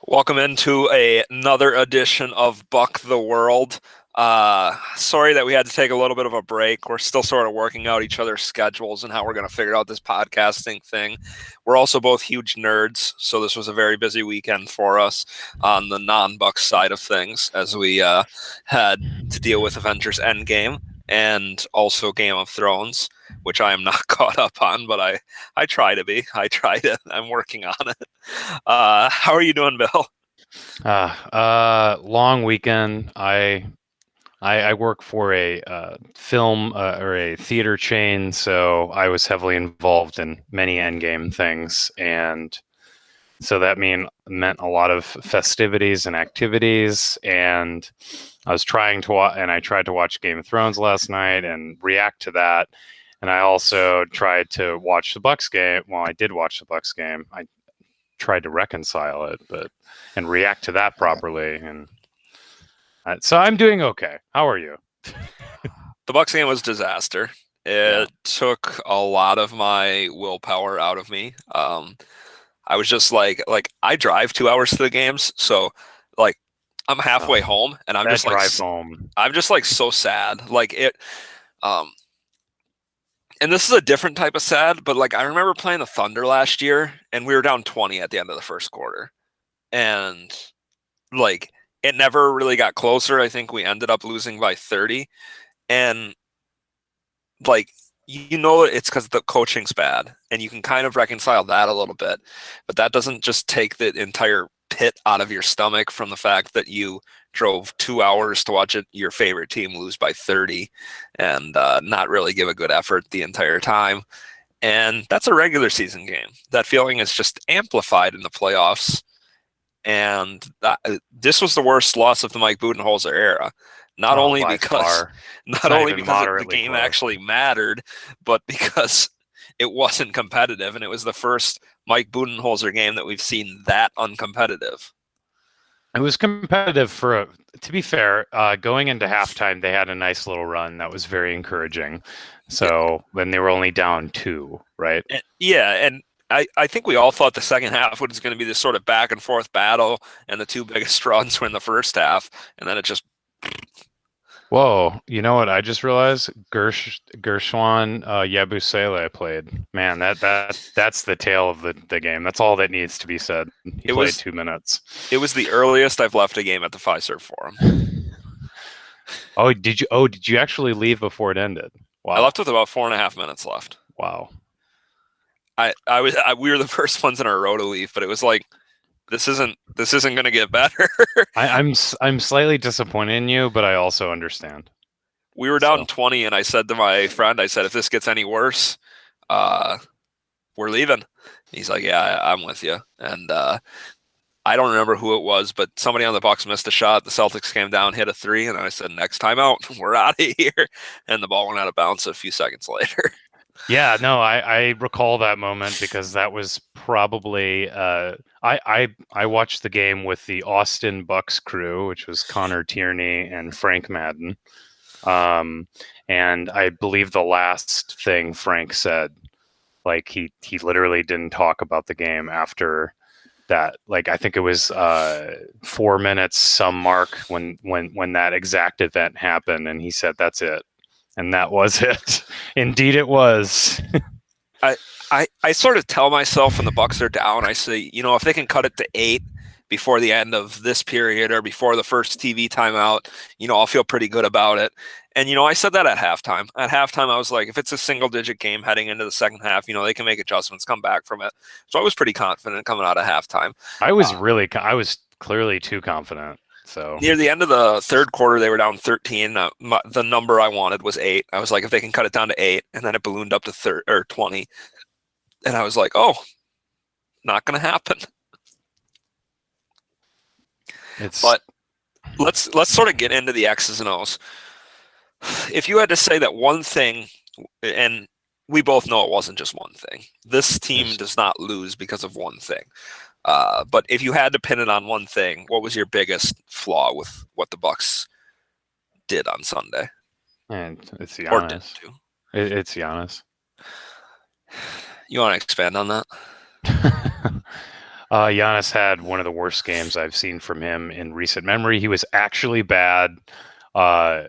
Welcome into another edition of Buck the World. Sorry that we had to take a little bit of a break. We're still sort of working out each other's schedules and how we're going to figure out this podcasting thing. We're also both huge nerds, so this was a very busy weekend for us on the non-Buck side of things as we had to deal with Avengers Endgame and also Game of Thrones, which I am not caught up on, but I try to be. I'm working on it. How are you doing, Bill? Long weekend. I work for a film or a theater chain, so I was heavily involved in many endgame things, and so that meant a lot of festivities and activities. And I was trying to and I tried to watch Game of Thrones last night and react to that. And I also tried to watch the Bucks game. Well, I did watch the Bucks game. I tried to reconcile it, but and react to that properly. And so I'm doing okay. How are you? The Bucks game was a disaster. Yeah. It took a lot of my willpower out of me. I was just like I drive 2 hours to the games, so like I'm halfway Oh, home, and that drive home. I'm just like so sad. Um, and this is a different type of sad, but like I remember playing the Thunder last year, and we were down 20 at the end of the first quarter, and like it never really got closer. I think we ended up losing by 30, and like it's because the coaching's bad, and you can kind of reconcile that a little bit, but that doesn't just take the entire pit out of your stomach from the fact that you drove 2 hours to watch your favorite team lose by 30 and not really give a good effort the entire time. And that's a regular season game. That feeling is just amplified in the playoffs, and this was the worst loss of the Mike Budenholzer era. Not Oh, only by because, far. It's not not only even because the moderately game close. actually mattered, but because it wasn't competitive, and it was the first Mike Budenholzer game that we've seen that uncompetitive. It was competitive to be fair, going into halftime, they had a nice little run that was very encouraging. Yeah, So when they were only down two, right? and I think we all thought the second half was going to be this sort of back and forth battle, and the two biggest runs were in the first half, and then it just Whoa, you know what? I just realized Gershwan Yabusele played. Man, that's the tail of the game. That's all that needs to be said. He it played was 2 minutes. it was the earliest I've left a game at the Fiserv Forum. Oh, did you? Oh, did you actually leave before it ended? I Wow, left with about 4.5 minutes left. wow. We were the first ones in our row to leave, but it was like this isn't going to get better. I'm slightly disappointed in you, but I also understand. We were down So 20, and I said to my friend, I said, if this gets any worse, uh, we're leaving. He's like, yeah, I'm with you. And I don't remember who it was, but somebody on the Bucks missed a shot. The Celtics came down, hit a three, and I said, next time out, we're out of here. And the ball went out of bounds a few seconds later. yeah, no, I recall that moment because that was probably I watched the game with the Austin Bucks crew, which was Connor Tierney and Frank Madden. Um, and I believe the last thing Frank said, like he literally didn't talk about the game after that. Like I think it was 4 minutes some mark when that exact event happened, and he said that's it, and that was it. Indeed, it was. I, I sort of tell myself when the Bucks are down, I say, if they can cut it to 8 before the end of this period or before the first TV timeout, I'll feel pretty good about it. And I said that at halftime. At halftime, I was like, if it's a single-digit game heading into the second half, they can make adjustments, come back from it. So I was pretty confident coming out of halftime. I was clearly too confident. So Near the end of the third quarter, they were down 13. The number I wanted was 8. I was like, if they can cut it down to 8, and then it ballooned up to 20, and I was like, oh, not going to happen. it's But let's sort of get into the X's and O's. If you had to say that one thing, and we both know it wasn't just one thing. This team there's does not lose because of one thing. But if you had to pin it on one thing, what was your biggest flaw with what the Bucks did on Sunday and it's or didn't Giannis. do? It's Giannis. You want to expand on that? Giannis had one of the worst games I've seen from him in recent memory. He was actually bad. Uh,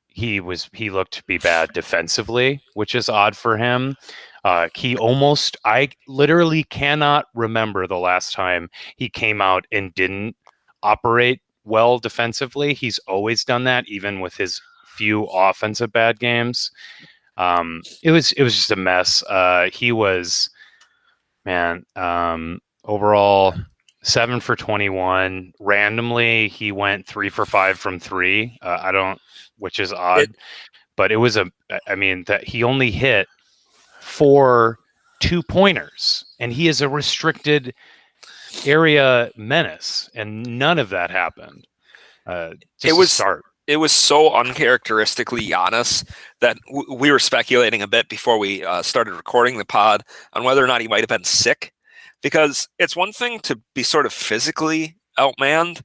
he looked to be bad defensively, which is odd for him. I literally cannot remember the last time he came out and didn't operate well defensively. He's always done that, even with his few offensive bad games. It was just a mess. He was, man, overall 7 for 21. Randomly, he went 3 for 5 from three. I don't, which is It odd, but it was I mean, that he only hit 4 2-pointers, and he is a restricted area menace, and none of that happened. it Just to was start. it was so uncharacteristically Giannis that we were speculating a bit before we started recording the pod on whether or not he might have been sick, because it's one thing to be sort of physically outmanned,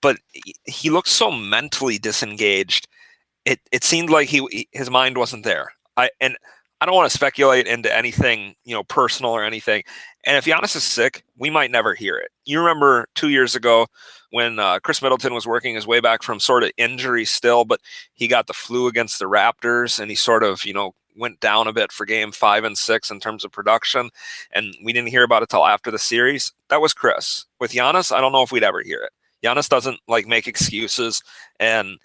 but he looked so mentally disengaged. It seemed like his mind wasn't there. I don't want to speculate into anything, personal or anything. And if Giannis is sick, we might never hear it. You remember 2 years ago when Chris Middleton was working his way back from sort of injury still, but he got the flu against the Raptors, and he sort of, went down a bit for game 5 and 6 in terms of production. And we didn't hear about it till after the series. That was Chris. With Giannis, I don't know if we'd ever hear it. Giannis doesn't like make excuses, and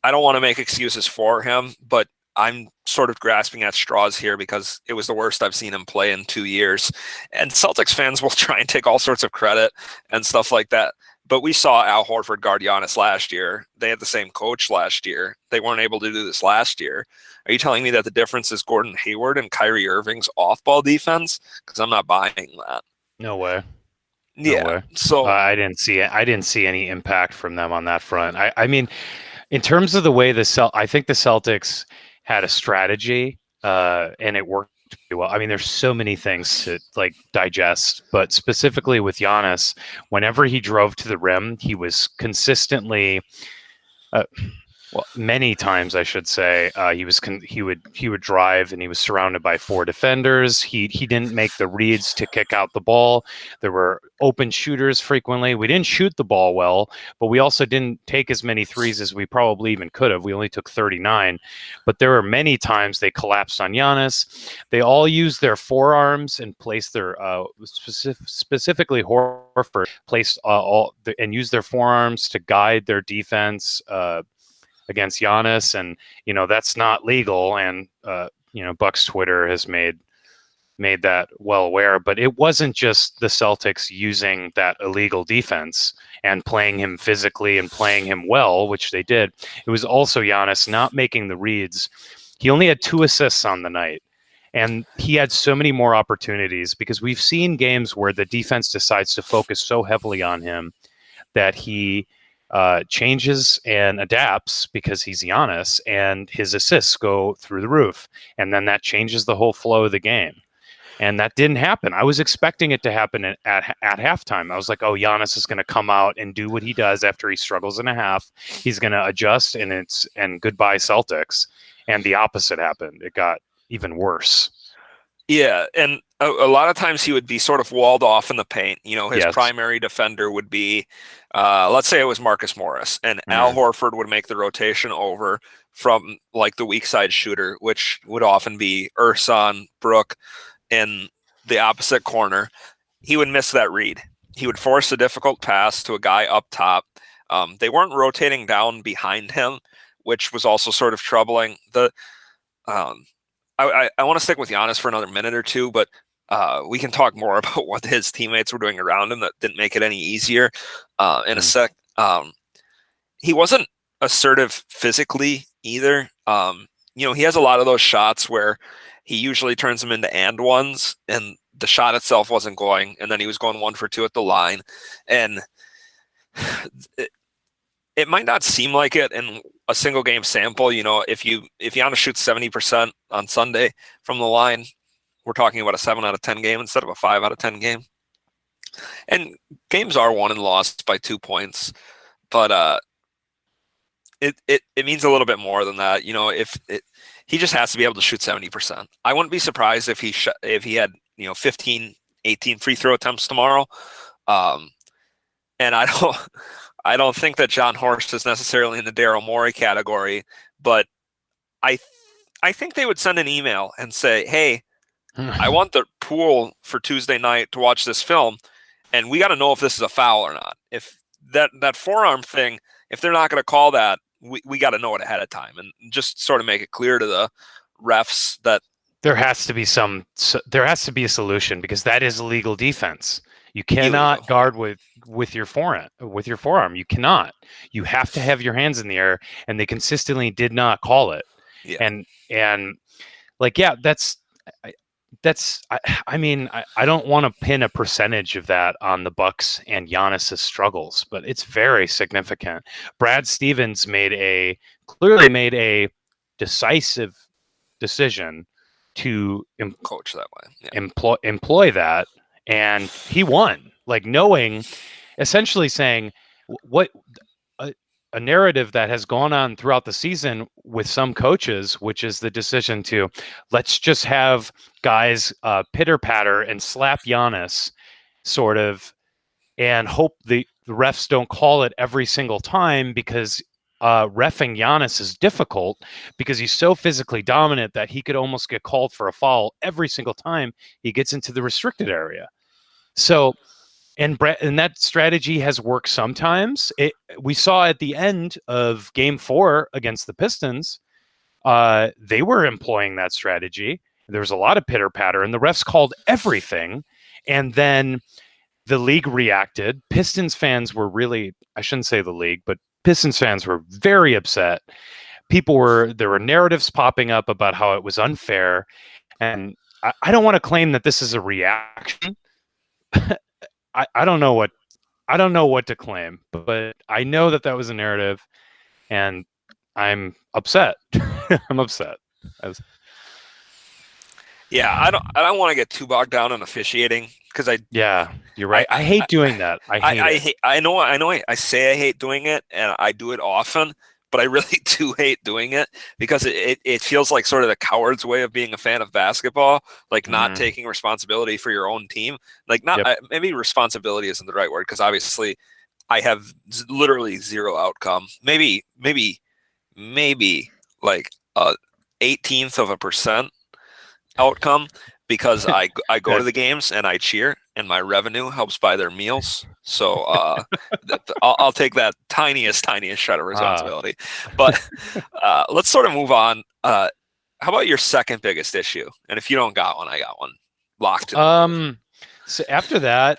I don't want to make excuses for him, but I'm sort of grasping at straws here because it was the worst I've seen him play in 2 years. And Celtics fans will try and take all sorts of credit and stuff like that. But we saw Al Horford guard Giannis last year. They had the same coach last year. They weren't able to do this last year. Are you telling me that the difference is Gordon Hayward and Kyrie Irving's off-ball defense? Because I'm not buying that. No way. No Yeah. way. So I didn't see it. I didn't see any impact from them on that front. I mean, in terms of the way I think the Celtics had a strategy, and it worked pretty well. I mean, there's so many things to like digest, but specifically with Giannis, whenever he drove to the rim, he was consistently, uh, well, many times I should say, he would drive and he was surrounded by four defenders. He didn't make the reads to kick out the ball. There were open shooters frequently. We didn't shoot the ball well, but we also didn't take as many threes as we probably even could have. We only took 39, but there were many times they collapsed on Giannis. They all used their forearms and placed their specifically Horford placed and used their forearms to guide their defense. Against Giannis, and that's not legal. And Buck's Twitter has made that well aware. But it wasn't just the Celtics using that illegal defense and playing him physically and playing him well, which they did. It was also Giannis not making the reads. He only had 2 assists on the night. And he had so many more opportunities because we've seen games where the defense decides to focus so heavily on him that he changes and adapts because he's Giannis, and his assists go through the roof, and then that changes the whole flow of the game. And that didn't happen. I was expecting it to happen at halftime. I was like, oh, Giannis is going to come out and do what he does after he struggles in a half. He's going to adjust, and goodbye Celtics. And the opposite happened. It got even worse. yeah, and a lot of times he would be sort of walled off in the paint. His Yes. primary defender would be, let's say it was Marcus Morris, and Al Horford would make the rotation over from like the weak side shooter, which would often be Ersan, Brook, in the opposite corner. He would miss that read. He would force a difficult pass to a guy up top. They weren't rotating down behind him, which was also sort of troubling. Um, I want to stick with Giannis for another minute or two, but we can talk more about what his teammates were doing around him that didn't make it any easier in a sec. He wasn't assertive physically either. He has a lot of those shots where he usually turns them into and ones, and the shot itself wasn't going, and then he was going 1 for 2 at the line. And it might not seem like it in a single game sample. If Giannis shoots 70% on Sunday from the line, we're talking about a 7 out of 10 game instead of a 5 out of 10 game. And games are won and lost by 2 points, but it means a little bit more than that. He just has to be able to shoot 70%. I wouldn't be surprised if he had 15 18 free throw attempts tomorrow. Um, and I don't think that John Horst is necessarily in the Daryl Morey category, but I I think they would send an email and say, "Hey, I want the pool for Tuesday night to watch this film, and we got to know if this is a foul or not. If that forearm thing, if they're not going to call that, we got to know it ahead of time, and just sort of make it clear to the refs that there has to be there has to be a solution, because that is illegal defense. You cannot illegal. guard with your forearm. You cannot. You have to have your hands in the air, and they consistently did not call it. Yeah, And like, yeah, I mean, I don't want to pin a percentage of that on the Bucks and Giannis's struggles, but it's very significant. Brad Stevens clearly made a decisive decision to coach that way. Yeah, employ that, and he won. Like, knowing, essentially saying what a narrative that has gone on throughout the season with some coaches, which is the decision to let's just have guys pitter patter and slap Giannis, sort of, and hope the refs don't call it every single time, because reffing Giannis is difficult, because he's so physically dominant that he could almost get called for a foul every single time he gets into the restricted area. So, and that strategy has worked sometimes. We saw at the end of Game 4 against the Pistons, they were employing that strategy. There was a lot of pitter patter, and the refs called everything. And then the league reacted. Pistons fans were really, I shouldn't say the league, but Pistons fans were very upset. There were narratives popping up about how it was unfair. And I don't want to claim that this is a reaction. I don't know what to claim, but I know that was a narrative, and I'm upset. I'm upset. yeah. I don't want to get too bogged down in officiating because Yeah, you're right. I hate doing that. I hate it. I say I hate doing it, and I do it often, but I really do hate doing it because it feels like sort of the coward's way of being a fan of basketball, like not Mm-hmm. taking responsibility for your own team. Like, not Yep. maybe responsibility isn't the right word, because obviously I have literally zero outcome. Maybe like a 18th of a percent outcome, because I go to Good. the games and I cheer, and my revenue helps buy their meals. So I'll take that tiniest shred of Uh, responsibility. But let's sort of move on. How about your second biggest issue? And if you don't got one, I got one locked in the groove. um. So after that,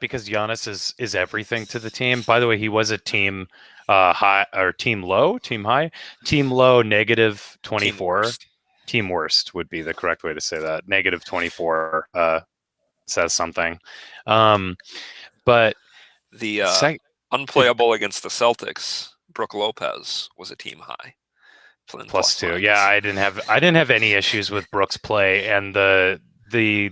because Giannis is everything to the team. By the way, he was a team high, or team low, team high, team low, negative Team 24. worst. Team worst would be the correct way to say that. Negative 24 says something. But The sec- unplayable against the Celtics, Brooke Lopez was a team high. Plus +2. Yeah, minus. I didn't have any issues with Brooks' play, and the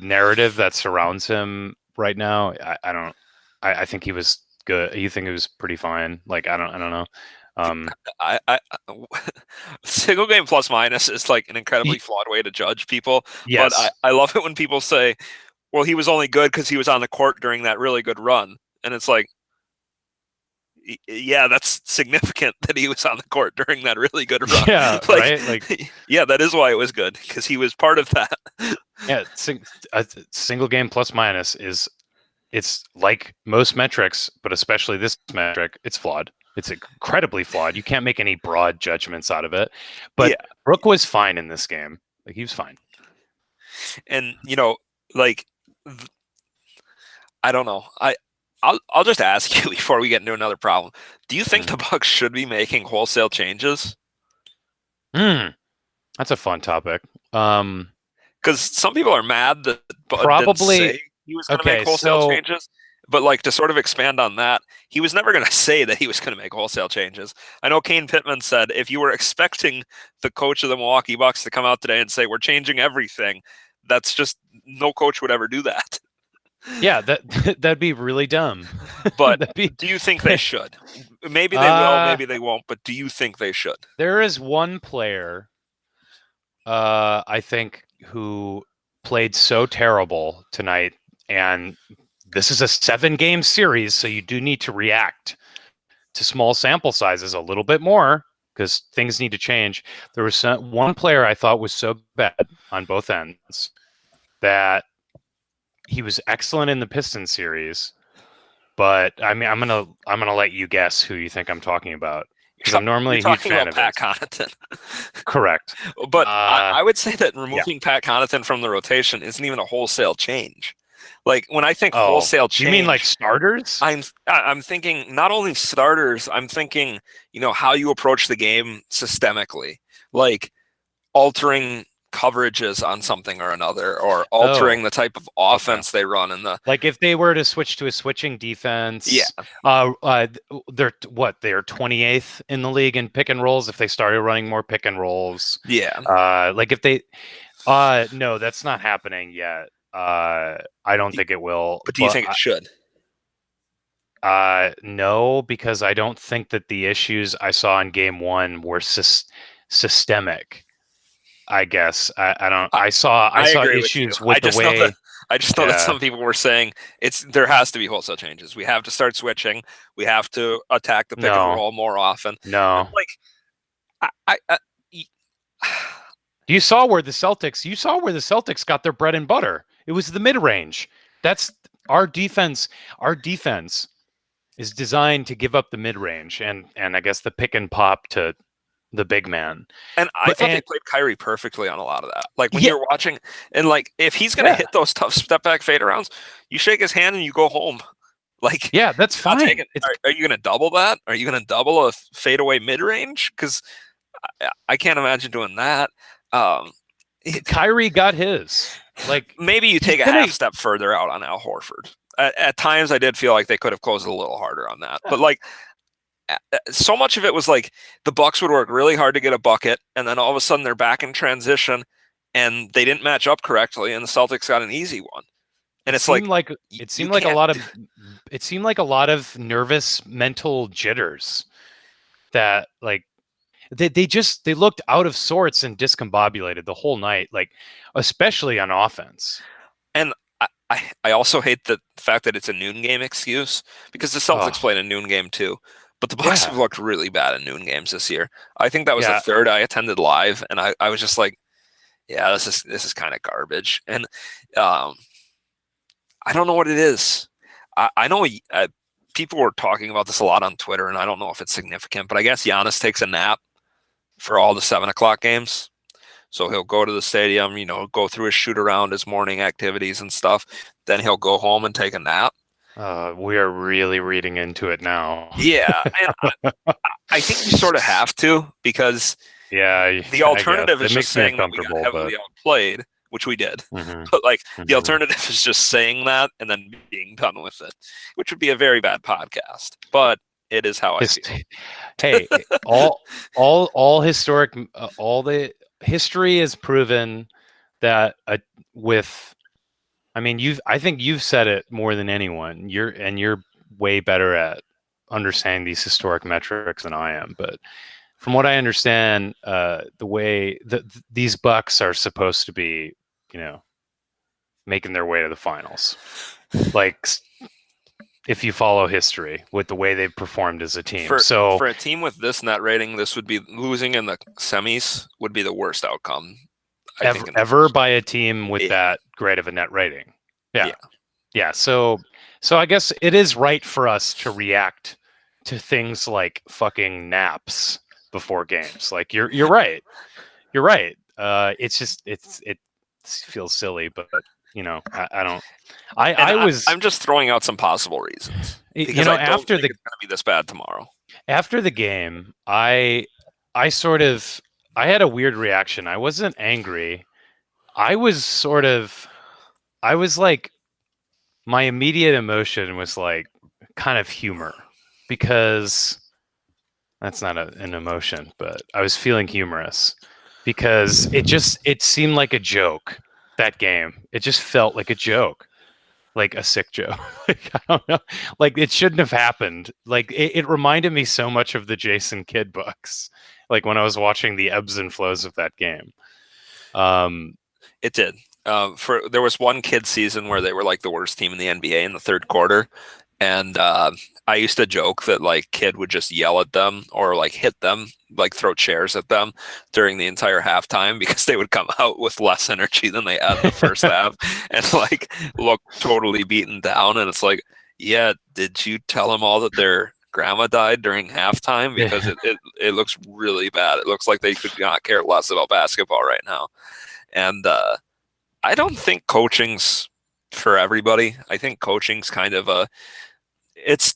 narrative that surrounds him right now. I don't. I think he was good. You think he was pretty fine? Like, I don't know. I single game plus minus is like an incredibly Y- flawed way to judge people, but yes. I love it when people say, well, he was only good because he was on the court during that really good run. And it's like, yeah, that's significant that he was on the court during that really good run. Yeah. Like, Right. Like, yeah, that is why it was good, because he was part of that. yeah. A single game plus minus it's like most metrics, but especially this metric, it's flawed. It's incredibly flawed. You can't make any broad judgments out of it. But Yeah. Brooke was fine in this game. Like, he was fine. And, like, I don't know. I'll just ask you before we get into another problem. Do you think Mm. the Bucks should be making wholesale changes? Mm, that's a fun topic. Because some people are mad that Bud didn't Probably. say he was going to make Okay, wholesale so changes. But, like, to sort of expand on that, he was never going to say that he was going to make wholesale changes. I know Kane Pittman said if you were expecting the coach of the Milwaukee Bucks to come out today and say we're changing everything, that's just, no coach would ever do that. yeah, that'd be really dumb. But That'd be. do you think they should? Maybe they will, uh maybe they won't. But do you think they should? there is one player, I think, who played so terrible tonight, And this is a 7-game series, so you do need to react to small sample sizes a little bit more because things need to change. There was one player I thought was so bad on both ends that he was excellent in the Pistons series, but I mean, I'm gonna let you guess who you think I'm talking about because I'm You're normally a huge talking fan about of Pat his. Connaughton. Correct. But Uh, I would say that yeah. removing Pat Connaughton from the rotation isn't even a wholesale change. Like when I think Oh, wholesale you mean like change, starters? I'm thinking not only starters, I'm thinking, how you approach the game systemically, like altering coverages on something or another, or altering Oh, the type of okay. offense they run in the Like if they were to switch to a switching yeah, defense, they're what? They're 28th in the league in pick and rolls. If they started running more pick and rolls, yeah. like if they, no, that's not happening yet. I don't think it will, But do you but think it should? no, because I don't think that the issues I saw in game one were systemic. I guess I don't. I, I I saw agree with you. issues with the way. I just know that Yeah. some people were saying there has to be wholesale changes. We have to start switching. We have to attack the pick and No. roll more often. And No. like y- You saw where the Celtics got their bread and butter. It was the mid range. That's our defense. Our defense is designed to give up the mid range and I guess the pick and pop to the big man. and I But thought they and played Kyrie perfectly on a lot of that. Like when yeah, you're watching, and like if he's gonna yeah, hit those tough step back fade arounds, you shake his hand and you go home. Like yeah, that's you're not taking. fine. It's Are you gonna double that? Are you gonna double a fadeaway mid range? Because I can't imagine doing that. Um, Kyrie got his. Like maybe you he's take a gonna. half step further out on Al Horford. At times, I did feel like they could have closed a little harder on that, but like so much of it was like the Bucks would work really hard to get a bucket, and then all of a sudden they're back in transition, and they didn't match up correctly, and the Celtics got an easy one. And It it's seemed like like it you seemed like a can't. lot of it seemed like a lot of nervous mental jitters that like they looked out of sorts and discombobulated the whole night, like especially on offense. And I also hate the fact that it's a noon game excuse because the Celtics Oh played a noon game too. But the Bucks have yeah, looked really bad in noon games this year. I think that was the yeah. third I attended live, and I was just like, yeah, this is kind of garbage. And um, I don't know what it is. I know people were talking about this a lot on Twitter, and I don't know if it's significant, but I guess Giannis takes a nap for all the 7 o'clock games. So he'll go to the stadium, go through his shoot around, his morning activities and stuff. Then he'll go home and take a nap. We are really reading into it now. Yeah, and I think you sort of have to because Yeah, the I guess alternative is it just makes me saying that we got uncomfortable, but heavily outplayed, which we did. hmm But like the hmm alternative is just saying that and then being done with it, which would be a very bad podcast. But it is how I His, feel. hey, all historic, all the history has proven that with. I mean, I think you've said it more than anyone. You're way better at understanding these historic metrics than I am. But from what I understand, the way that these Bucks are supposed to be, you know, making their way to the finals. Like if you follow history with the way they've performed as a team. So For a team with this net rating, this would be losing in the semis would be the worst outcome, I think. ever by a team with Yeah, that great of a net rating. Yeah. yeah. Yeah. So I guess it is right for us to react to things like fucking naps before games. Like you're right. You're right. It's just it feels silly, but I don't. And I was I'm just throwing out some possible reasons because I don't after think the it's going to be this bad tomorrow. game, I sort of I had a weird reaction. I wasn't angry. I was sort of I was like my immediate emotion was like kind of humor because that's not an emotion, but I was feeling humorous because it seemed like a joke that game. It just felt like a joke, like a sick joke. Like, I don't know, like it shouldn't have happened. Like it reminded me so much of the Jason Kidd books, like when I was watching the ebbs and flows of that game. Um, It did. There was one kid season where they were like the worst team in the NBA in the third quarter, and I used to joke that like kid would just yell at them or like hit them, like throw chairs at them during the entire halftime because they would come out with less energy than they had in the first half and like look totally beaten down. And it's like, yeah, did you tell them all that their grandma died during halftime? Because it looks really bad. It looks like they could not care less about basketball right now. And I don't think coaching's for everybody. I think coaching's kind of it's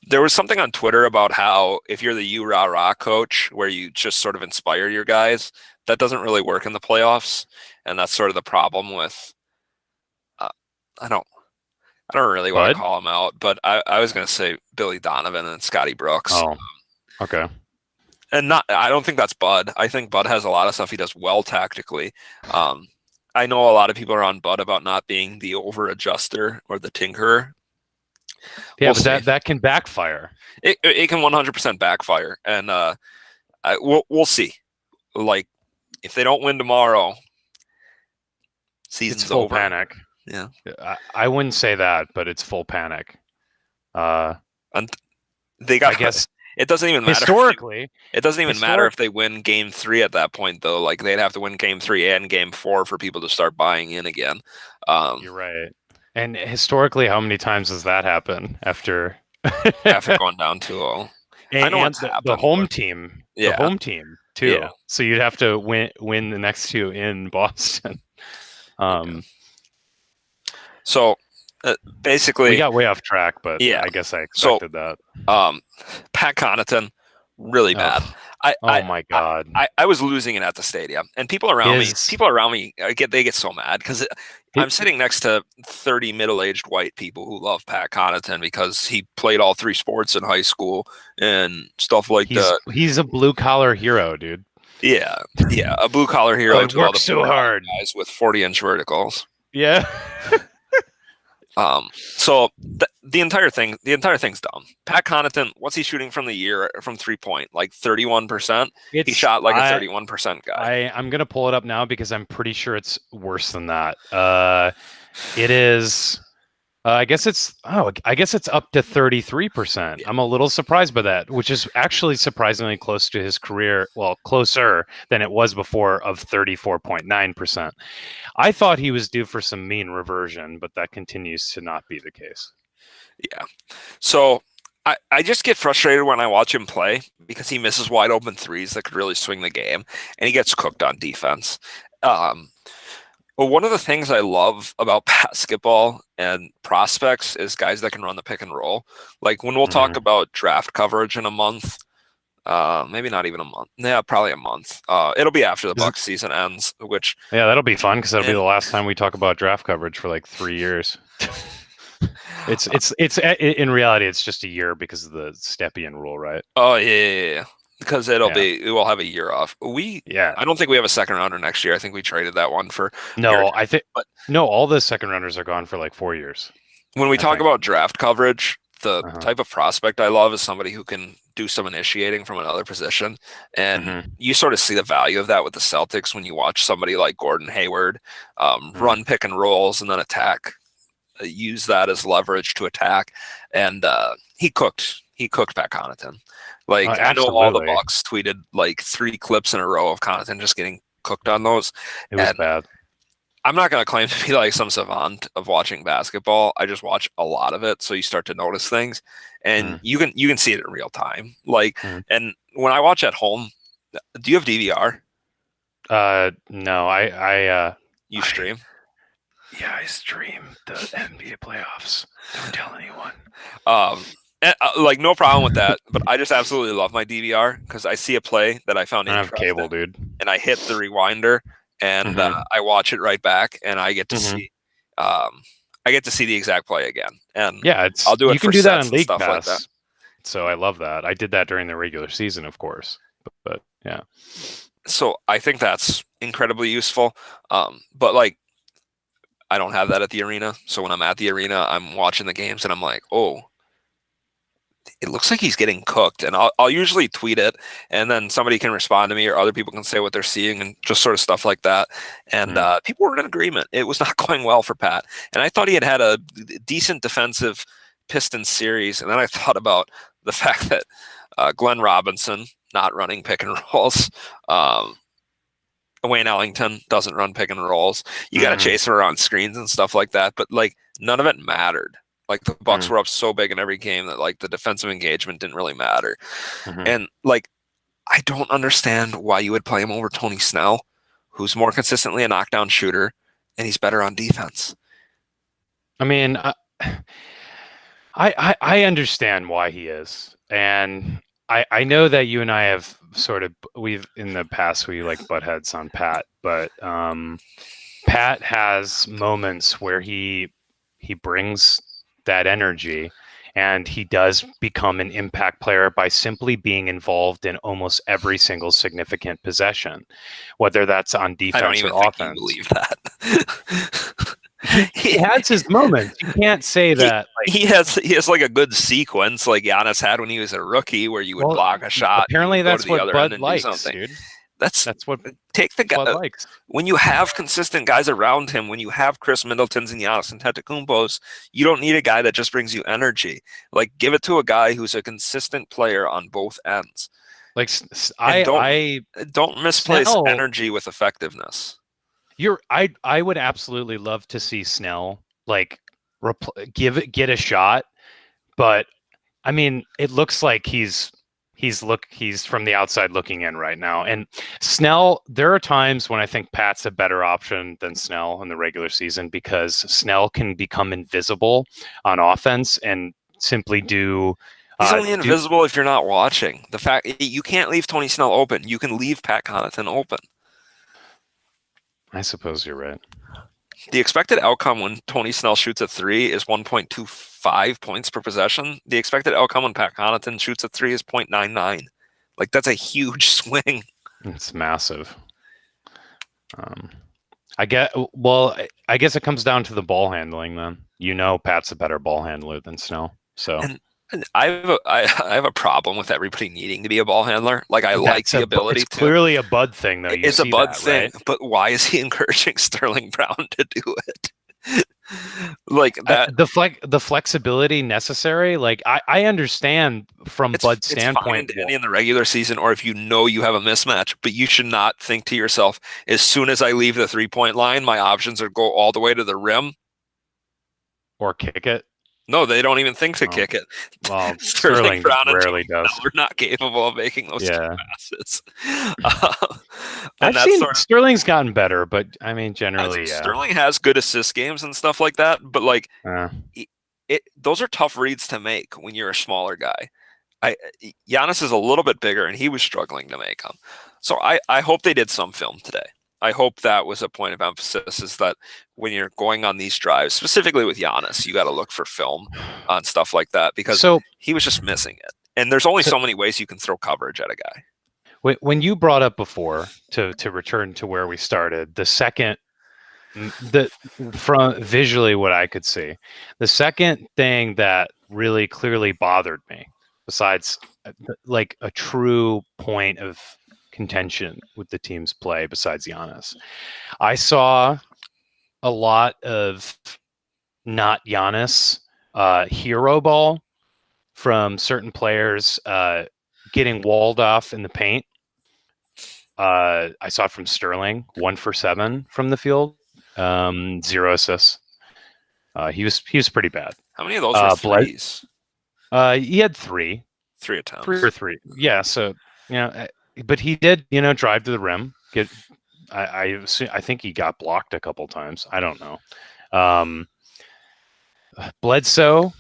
there was something on Twitter about how if you're the you rah rah coach where you just sort of inspire your guys, that doesn't really work in the playoffs, and that's sort of the problem with. Uh, I don't I don't really want to Bud? call him out, but I was going to say Billy Donovan and Scotty Brooks, Oh, okay. and not I don't think that's Bud. I think Bud has a lot of stuff he does well tactically. Um, I know a lot of people are on Bud about not being the over adjuster or the tinkerer. Yeah, We'll but see. that can backfire. It can 100% backfire, and we'll see. Like if they don't win tomorrow, It's season's full over. panic. Yeah, I wouldn't say that, but it's full panic. Uh, and they I got. guess It doesn't even matter. historically, It doesn't even matter historic. if they win Game 3 at that point, though. Like they'd have to win Game 3 and Game 4 for people to start buying in again. Um, You're right. And historically, how many times does that happen after? after going down 2-0. I know And it's the happened, home but team, yeah, yeah, too. So you'd have to win the next two in Boston. yeah. Um, So we basically, got way off track, but yeah. I guess I So expected that. um, Pat Connaughton, really bad. Oh, I, oh I, my I, God. I was losing it at the stadium, and His, people around me they get so mad because he, I'm sitting next to 30 middle-aged white people who love Pat Connaughton because he played all three sports in high school and stuff like that. he's a blue collar hero, dude. Yeah, yeah, a blue-collar hero I to all work the so blue-collar hard. guys with 40-inch verticals. Yeah. So the entire thing's dumb. Pat Connaughton, what's he shooting from the year from 3-point? Like 31%. He It's shot like a 31% guy. I'm gonna pull it up now because I'm pretty sure it's worse than that. It is. I guess it's up to 33%. Yeah, I'm a little surprised by that, which is actually surprisingly close to his career, well, closer than it was before of 34.9%. I thought he was due for some mean reversion, but that continues to not be the case. yeah. So I just get frustrated when I watch him play because he misses wide open threes that could really swing the game, and he gets cooked on defense. Um, but one of the things I love about basketball and prospects is guys that can run the pick and roll. Like when we'll talk Mm-hmm. about draft coverage in a month, maybe not even a month. Yeah, probably a month. It'll be after the Bucks season ends, which Yeah, that'll be fun because that'll be and the last time we talk about draft coverage for like 3 years. It's in reality it's just a year because of the Stepien rule, right? oh yeah. Because it Yeah, will have a year off. yeah. I don't think we have a second rounder next year. I think we traded that one for Derek. No, I think But no. All the second rounders are gone for like 4 years. when we I talk think. about draft coverage, the Uh-huh. type of prospect I love is somebody who can do some initiating from another position. And Mm-hmm. you sort of see the value of that with the Celtics when you watch somebody like Gordon Hayward Mm-hmm. run pick and rolls and then attack, use that as leverage to attack. And he cooked. He cooked Pat Connaughton. Like I know all the Absolutely, Bucks tweeted like 3 clips in a row of Connaughton just getting cooked on those. it was And bad. I'm not going to claim to be like some savant of watching basketball. I just watch a lot of it, so you start to notice things, and Mm-hmm. you can see it in real time. Like, Mm-hmm. and when I watch at home, do you have DVR? No, You I stream? yeah, I stream the NBA playoffs. Don't tell anyone. Um, like no problem with that, but I just absolutely love my DVR because I see a play that I found I don't have interesting, cable, dude. and I hit the rewinder, and Mm-hmm. I watch it right back, and Mm-hmm. um, I get to see the exact play again, and Yeah, I'll it's do it you can for do that on sets and League stuff like that. Pass. So I love that. I did that during the regular season, of course. But yeah. So I think that's incredibly useful. But like I don't have that at the arena. So when I'm at the arena, I'm watching the games and I'm like, oh, it looks like he's getting cooked. And I'll usually tweet it, and then somebody can respond to me, or other people can say what they're seeing, and just sort of stuff like that. And Mm, people were in agreement. It was not going well for Pat. And I thought he had a decent defensive Pistons series. And then I thought about the fact that Glenn Robinson not running pick and rolls. Um, Wayne Ellington doesn't run pick and rolls. You got to mm, chase him around screens and stuff like that, but like none of it mattered. Like the Bucks mm, were up so big in every game that like the defensive engagement didn't really matter. mm. And like I don't understand why you would play him over Tony Snell, who's more consistently a knockdown shooter and he's better on defense. I mean, I understand why he is, and I know that you and I have sort of we've in the past we like butt heads on Pat, but Pat has moments where he brings that energy, and he does become an impact player by simply being involved in almost every single significant possession, whether that's on I don't defense even or think you offense. believe that. He has his moments. You can't say he that like, he has like a good sequence like Giannis had when he was a rookie, where you would well, block a shot and he apparently would go to that's the what other end Bud and do likes, something. dude. That's That's what take the guy Bud likes. when you have consistent guys around him. When you have Chris Middleton's and Giannis Antetokounmpo's, you don't need a guy that just brings you energy. Like give it to a guy who's a consistent player on both ends, Like and I don't misplace Snell, energy with effectiveness. I would absolutely love to see Snell like get a shot, but I mean, it looks like he's from the outside looking in right now. And Snell, there are times when I think Pat's a better option than Snell in the regular season because Snell can become invisible on offense and simply He's only do. invisible if you're not watching. The fact you can't leave Tony Snell open, you can leave Pat Connaughton open. I suppose you're right. The expected outcome when Tony Snell shoots a three is 1.25 points per possession. The expected outcome when Pat Connaughton shoots a three is 0.99. Like that's a huge swing. It's massive. Um, I get well. I guess it comes down to the ball handling. Then Pat's a better ball handler than Snell. So And I have a problem with everybody needing to be a ball handler. Like I like that's the ability it's to. clearly a Bud thing, though. You It's a see Bud that, thing, right? but why is he encouraging Sterling Brown to do it? Like that, The flexibility necessary. Like I understand from Bud's it's fine standpoint. and dandy in the regular season, or if you know you have a mismatch, but you should not think to yourself, as soon as I leave the 3-point line, my options are go all the way to the rim. Or kick it. No, they don't even think to Oh, kick it. well, Sterling Sterling Brown and rarely Tony does. Snell are not capable of making those kind Yeah, of passes. Uh, and I've that's seen sort of Sterling's gotten better, but I mean, generally, yeah. Sterling has good assist games and stuff like that, but like Uh, those are tough reads to make when you're a smaller guy. I Giannis is a little bit bigger, and he was struggling to make them. So I hope they did some film today. I hope that was a point of emphasis, is that when you're going on these drives, specifically with Giannis, you got to look for film on stuff like that, because so, he was just missing it. And there's only so so many ways you can throw coverage at a guy. when you brought up before to return to where we started, the second the from visually what I could see, the second thing that really clearly bothered me, besides like a true point of contention with the team's play, besides Giannis, I saw a lot of not Giannis hero ball from certain players getting walled off in the paint. I saw it from Sterling, 1 for 7 from the field, 0 assists. He was pretty bad. How many of those were Bled, threes? he had three, Three three or attempts. three. Yeah, so but he did drive to the rim. I think he got blocked a couple times. I don't know. Bledsoe,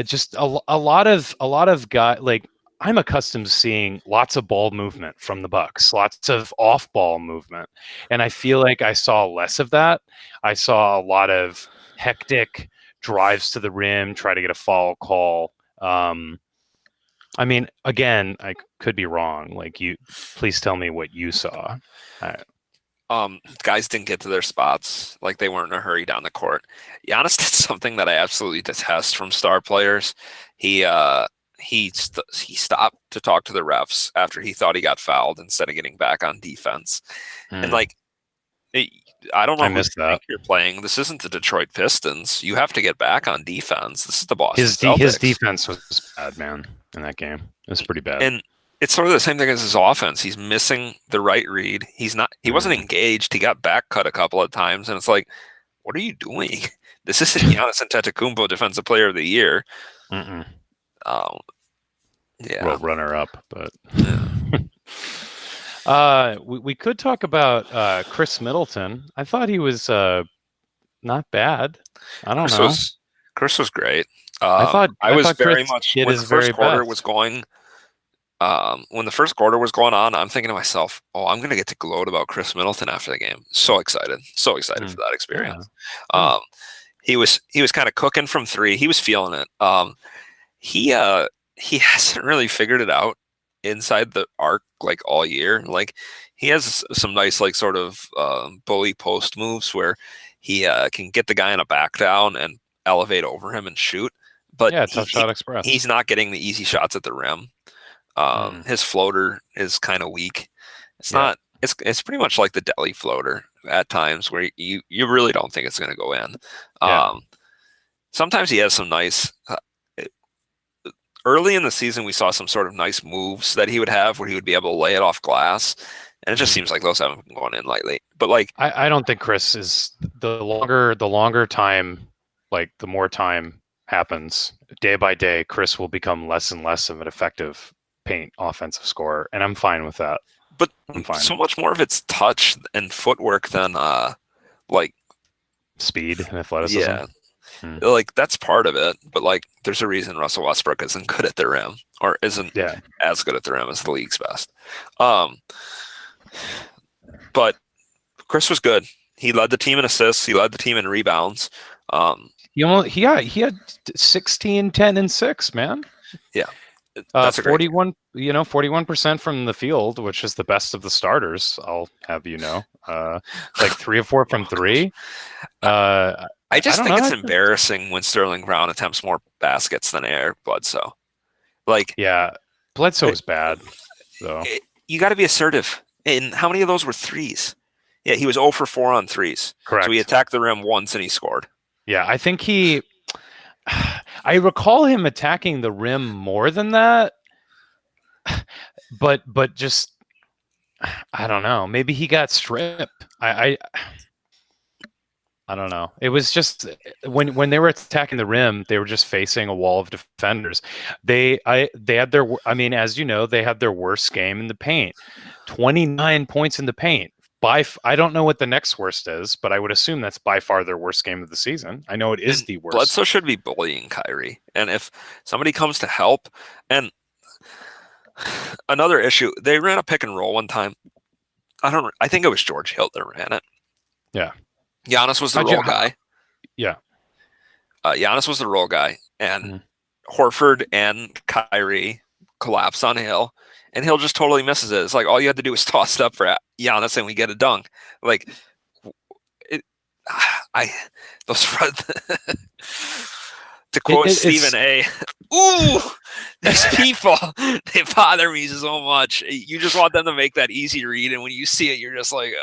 just a lot of guy like I'm accustomed to seeing lots of ball movement from the Bucks, lots of off ball movement, and I feel like I saw less of that. I saw a lot of hectic drives to the rim, try to get a foul call. I mean, again, I could be wrong. Like please tell me what you saw. Guys didn't get to their spots, like they weren't in a hurry down the court. Giannis did something that I absolutely detest from star players. He he stopped to talk to the refs after he thought he got fouled instead of getting back on defense. And Hmm. like, it, I don't I know who you missed that. think you're playing. This isn't the Detroit Pistons. You have to get back on defense. This is the Boston His Celtics. defense was bad, man, in that game. It was pretty bad. And it's sort of the same thing as his offense. He's missing the right read. He wasn't Mm. engaged. He got back cut a couple of times, and it's like, what are you doing? This isn't Giannis Antetokounmpo Defensive Player of the Year. Mm-mm. Um, Well, yeah, runner up, but yeah. we could talk about Chris Middleton. I thought he was not bad. I don't Chris know. was Chris was great. I I was thought Chris very much did when the his first very quarter was best. going. When the first quarter was going on, I'm thinking to myself, "Oh, I'm gonna get to gloat about Chris Middleton after the game." So excited for Mm. that Yeah, experience. yeah. Um, he was kind of cooking from three. He was feeling it. He uh he hasn't really figured it out inside the arc like all year. Like he has some nice like sort of bully post moves where he can get the guy in a back down and elevate over him and shoot, but Yeah, tough shot express. he's not getting the easy shots at the rim. Mm. His floater is kind of weak. It's Yeah. not. It's pretty much like the deli floater at times where you really don't think it's going to go in. Yeah. Um, Sometimes he has some nice. Early in the season, we saw some sort of nice moves that he would have where he would be able to lay it off glass, and it just Mhm. seems like those haven't been going in lately. But like, I don't think Chris is the longer time, like the more time happens day by day, Chris will become less and less of an effective paint offensive scorer, and I'm fine with that. but I'm fine. so much more of it's touch and footwork than like Speed and athleticism. yeah, Hmm. like that's part of it. But like, there's a reason Russell Westbrook isn't good at the rim or isn't Yeah. as good at the rim as the league's best. Um, but Chris was good. He led the team in assists. He led the team in rebounds. Um, He had 16, 10, and 6, man. yeah, that's a great game. 41% from the field, which is the best of the starters. I'll have you know, like 3 or 4 from Oh gosh, three. Uh, I I just don't think it's know. embarrassing when Sterling Brown attempts more baskets than Eric Bledsoe. Like, Yeah, Bledsoe it, is bad though. you got to be assertive. And how many of those were threes? Yeah, he was 0 for 4 on threes. So he Correct. attacked the rim once and he scored. Yeah, I think he. I recall him attacking the rim more than that, but just I don't know. Maybe he got stripped. I don't know. It was just when they were attacking the rim, they were just facing a wall of defenders. They had their I mean, as you know, they had their worst game in the paint. 29 points in the paint. I don't know what the next worst is, but I would assume that's by far their worst game of the season. I know it is And the worst. Bledsoe should be bullying Kyrie. And if somebody comes to help, and another issue, they ran a pick and roll one time. I think it was George Hill that ran it. Yeah. Giannis was the How'd you, roll how, guy. yeah. Giannis was the roll guy, and Mhm. Horford and Kyrie collapse on Hill, and Hill just totally misses it. It's like all you had to do is toss it up for Giannis, and we get a dunk. Like it, I those to quote Stephen It's A. Ooh, these people they bother me so much. You just want them to make that easy read, and when you see it, you're just like,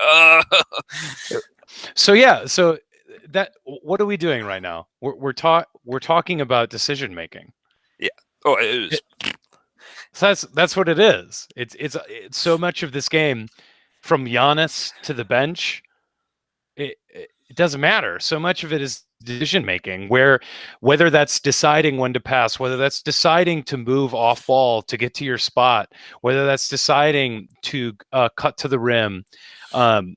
so yeah. So that what are we doing right now? We're talking about decision making. yeah. Oh, it was. So that's what it is. It's so much of this game from Giannis to the bench. It doesn't matter. So much of it is decision making, where whether that's deciding when to pass, whether that's deciding to move off ball to get to your spot, whether that's deciding to cut to the rim. Um,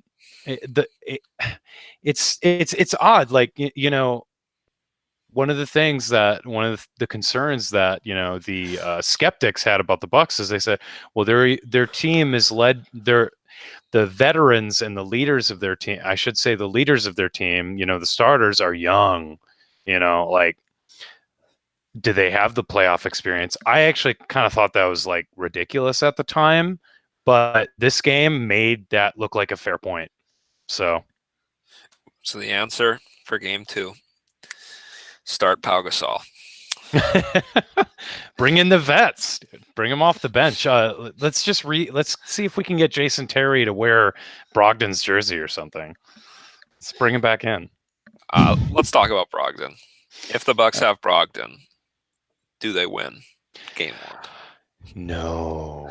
it's odd. Like one of the concerns that the skeptics had about the Bucks is they said, well, their team is led the veterans and the leaders of their team. I should say the leaders of their team. The starters are young. Like, do they have the playoff experience? I actually kind of thought that was like ridiculous at the time, but this game made that look like a fair point. So So the answer for game 2: start Pau Gasol. Bring in the vets. Dude. Bring them off the bench. Let's see if we can get Jason Terry to wear Brogdon's jersey or something. Let's bring him back in. Let's talk about Brogdon. If the Bucks have Brogdon, do they win game 1? No.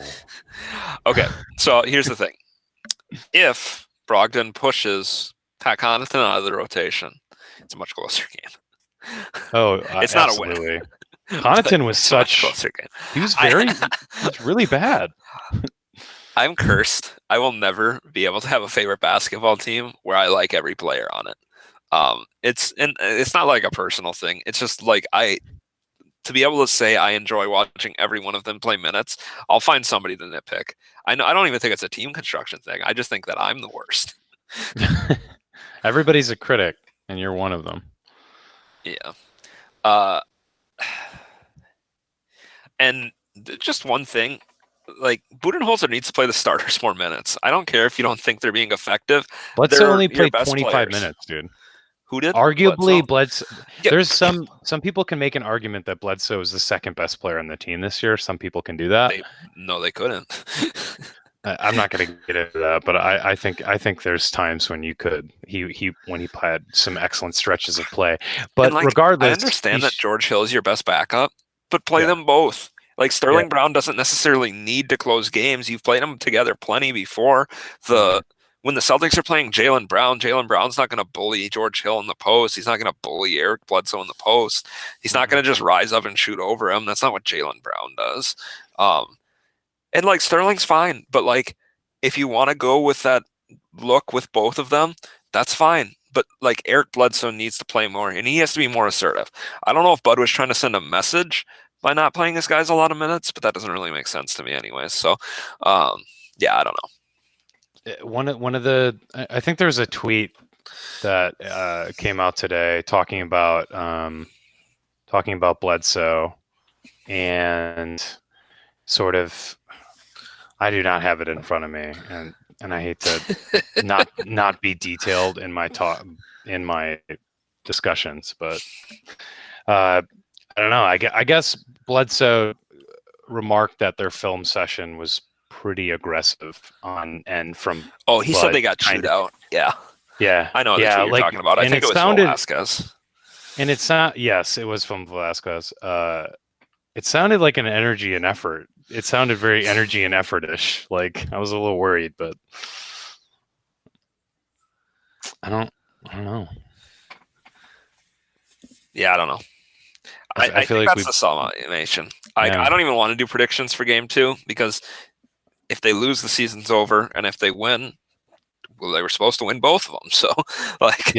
Okay, so here's the thing. If Brogdon pushes Pat Connaughton out of the rotation, it's a much closer game. Oh, it's absolutely. not a win. Connaughton was such closer game. He was he's really bad. I'm cursed. I will never be able to have a favorite basketball team where I like every player on it. It's not like a personal thing. It's just like to be able to say I enjoy watching every one of them play minutes, I'll find somebody to nitpick. I don't even think it's a team construction thing. I just think that I'm the worst. Everybody's a critic, and you're one of them. Yeah. And just one thing, like Budenholzer needs to play the starters more minutes. I don't care if you don't think they're being effective. Bledsoe only played 25 minutes, dude. Who did? Arguably, Bledsoe. Yeah. There's some people can make an argument that Bledsoe is the second best player on the team this year. Some people can do that. They couldn't. I'm not going to get into that, but I think there's times when you could. When he had some excellent stretches of play, but regardless, I understand that George Hill is your best backup, but play them both. Like Sterling Brown doesn't necessarily need to close games. You've played them together plenty before. When the Celtics are playing Jaylen Brown's not going to bully George Hill in the post. He's not going to bully Eric Bledsoe in the post. He's not going to just rise up and shoot over him. That's not what Jaylen Brown does. And like Sterling's fine, but like if you want to go with that look with both of them, that's fine. But like Eric Bledsoe needs to play more, and he has to be more assertive. I don't know if Bud was trying to send a message by not playing his guys a lot of minutes, but that doesn't really make sense to me anyways. So, yeah, I don't know. One of the I think there's a tweet that came out today talking about Bledsoe and sort of. I do not have it in front of me, and I hate to not be detailed in my discussions, but I don't know. I guess Bledsoe remarked that their film session was pretty aggressive from. Oh, he said they got chewed out. Yeah. I know that's what you're talking about. I think it was Velasquez. And it's not. Yes, it was from Velasquez. It sounded like an energy and effort. It sounded very energy and effort-ish. Like I was a little worried, but I don't know. Yeah, I don't know. I feel think like that's the summation. I don't even want to do predictions for game 2 because if they lose, the season's over, and if they win, well, they were supposed to win both of them. So, like,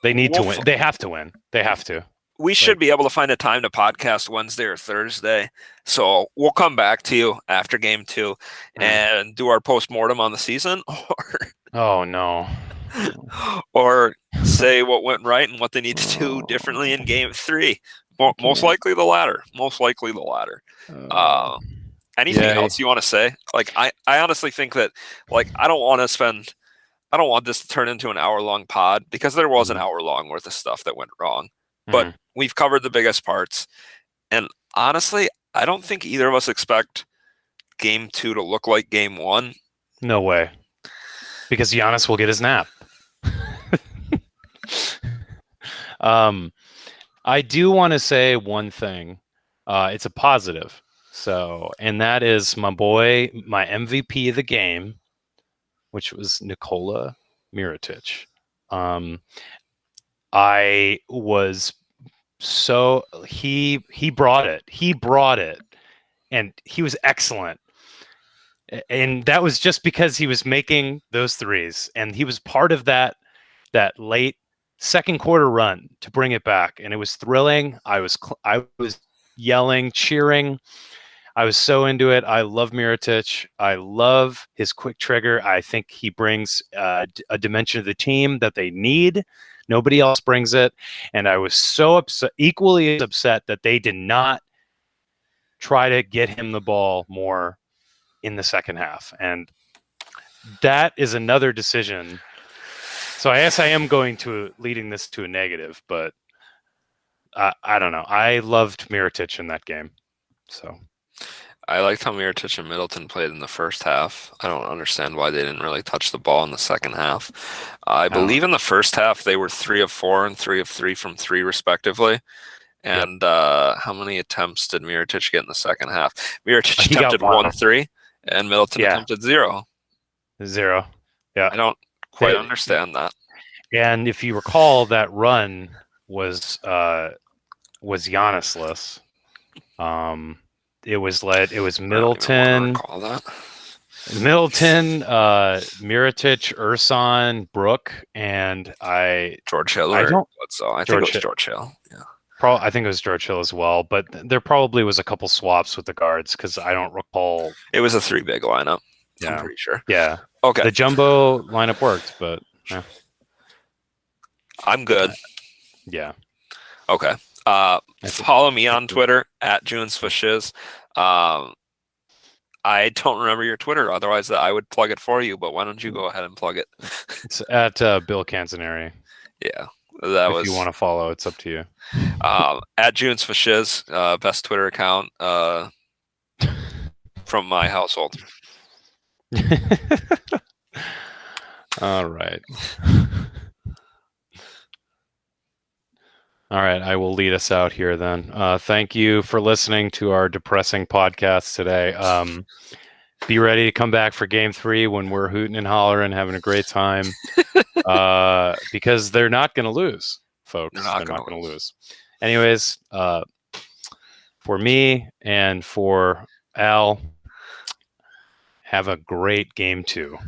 they need to win. They have to win. They have to. We should be able to find a time to podcast Wednesday or Thursday. So we'll come back to you after game 2 and do our post-mortem on the season. Oh, no. Or say what went right and what they need to do differently in game 3. Most likely the latter. Anything else you want to say? Like, I honestly think that, like, I don't want this to turn into an hour-long pod because there was an hour-long worth of stuff that went wrong. But we've covered the biggest parts. And honestly, I don't think either of us expect game 2 to look like game 1. No way. Because Giannis will get his nap. I do want to say one thing. It's a positive. And that is my MVP of the game, which was Nikola Mirotic. I was he brought it, and he was excellent. And that was just because he was making those threes, and he was part of that late second quarter run to bring it back, and it was thrilling. I was yelling, cheering. I was so into it. I love Mirotic. I love his quick trigger. I think he brings a dimension of the team that they need. Nobody else brings it. And I was so upset, equally as upset that they did not try to get him the ball more in the second half. And that is another decision. So I guess I am leading this to a negative, but I don't know. I loved Mirotic in that game. So I liked how Mirotic and Middleton played in the first half. I don't understand why they didn't really touch the ball in the second half. I I don't know. believe in the first half they were 3 of 4 and 3 of 3 from three, respectively. Yep. And how many attempts did Mirotic get in the second half? Mirotic He got attempted one one. three, and Middleton Yeah. attempted zero. 0. Yeah. I don't quite They, understand that. and if you recall, that run was Giannisless. It was I don't even want to Middleton, recall that. Mirotic, Ursan, Brook, and George Hill I or don't so. I think it George was Hill. George Hill. Yeah. I think it was George Hill as well, but there probably was a couple swaps with the guards because I don't recall. It was a three big lineup. I'm Yeah, pretty sure. yeah. Okay. The jumbo lineup worked, but yeah, I'm good. yeah. Okay. I think, Follow me I on think Twitter at JunesFishes. Um, I don't remember your Twitter, otherwise I would plug it for you. But why don't you go ahead and plug it? it's at Bill Canzoneri. Yeah, that If you was want to follow, it's up to you. at JunesFishes, best Twitter account from my household. All right. All right, I will lead us out here then. Thank you for listening to our depressing podcast today. Be ready to come back for game 3 when we're hooting and hollering, having a great time. Because they're not going to lose, They're folks. not They're going not to going to lose. lose. Anyways, for me and for Al, have a great game 2.